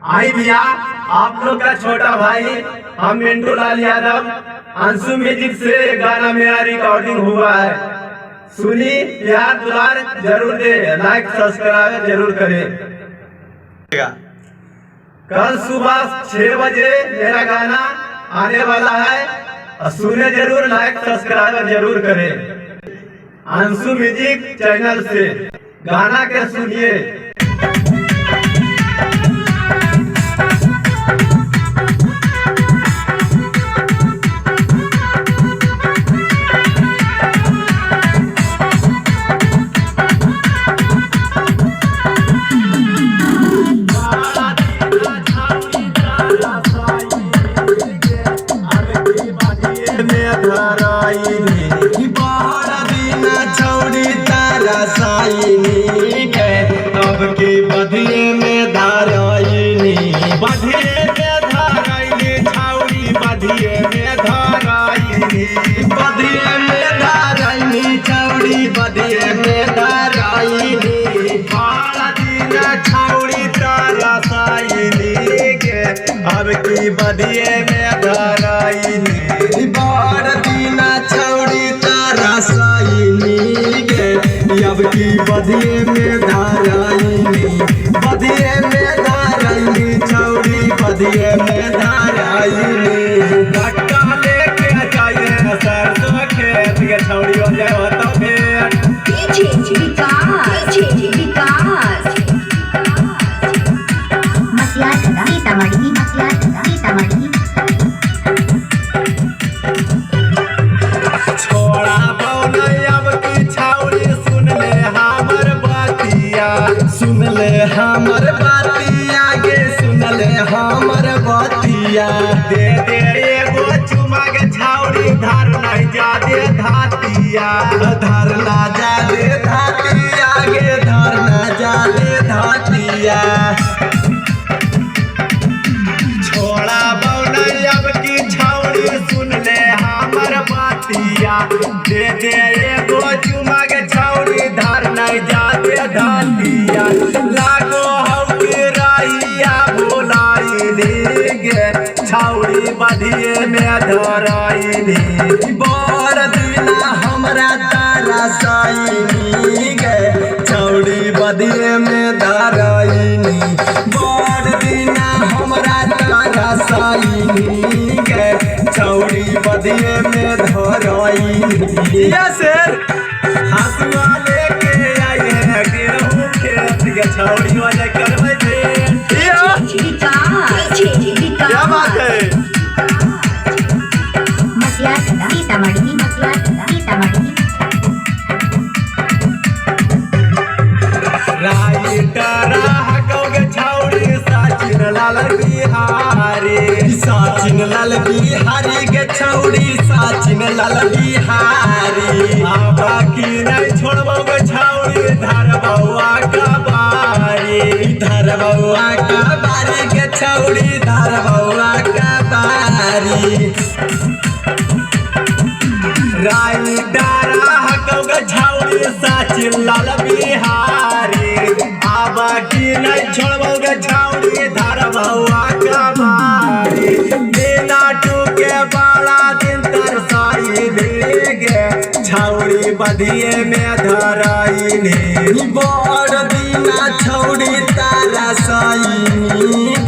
आई भैया, आप लोग का छोटा भाई हम मिंटू लाल यादव अंशु म्यूजिक से गाना मेरा रिकॉर्डिंग हुआ है। सुनी, प्यार दुलार जरूर दे, लाइक सब्सक्राइब जरूर करें। कल सुबह 6 बजे मेरा गाना आने वाला है और सुने जरूर, लाइक सब्सक्राइब जरूर करें। अंशु म्यूजिक चैनल से गाना के सुनिए। अब की बधिए में धाराइनी, बधिए में धाराइनी, छाउरी बधिए में धाराइनी, बधिए में धाराइनी, छाउरी बधिए में धाराइनी। बारह दिन छाउरी तारा साइनी के अब की बधिए में धाराइनी, 12 दिन छाउरी तारा साइनी के अब की बधिए में धाराइनी, बधिए में धाराइनी, छौरी बधिए में धाराइनी। धक्का लेके जाइए सरसों खेत के, छौरी हो जाए हो तो फिर छोड़ा बौनई अब की छौरी, सुन ले हमर बातिया, सुन ले हमर बातिया गे, सुन ले हमर बातिया। दे दे एगो चुमा के छौरी, धर नहीं जादे धातिया, धर ना जादे धातिया गे, धर ना जादे धातिया। छोड़ा बौनई अब की छौरी, सुन ले हमर बातिया, दे दे एगो चुमा के छौरी, धर नहीं जादे धातिया। लागो हौ के राहिया भोलाइनी गे, छौरी बधिए में धराइनी, 12 दिन हमरा तारा साइनी गे, छौरी बधिए में धराइनी, 12 दिन हमरा तारा साइनी गे, छौरी बधिए में धराइनी। सर हसुआ लेके आइए गेहूं खेत के, छौरी वाले करबै थे। क्या बात है? राइटरा हकौगे छौरी, सचिन लाल बिहारी, सचिन लाल बिहारी के छौरी, सचिन लाल बिहारी। बाकी नहीं छोड़बोगे छौरी, धर बउआ का बारी, धर बउआ का बारी के छौरी, धर बउआ का बारी। राइटरा हकौगे छौरी, सचिन लाल बिहारी, बाकी नहीं छोड़बोगे छौरी, धर बउआ का बारी। बिना टूके बाला दिन तरसाइनी गे, छौरी बधिए में धराइनी, 12 दिन छौरी तारा साइनी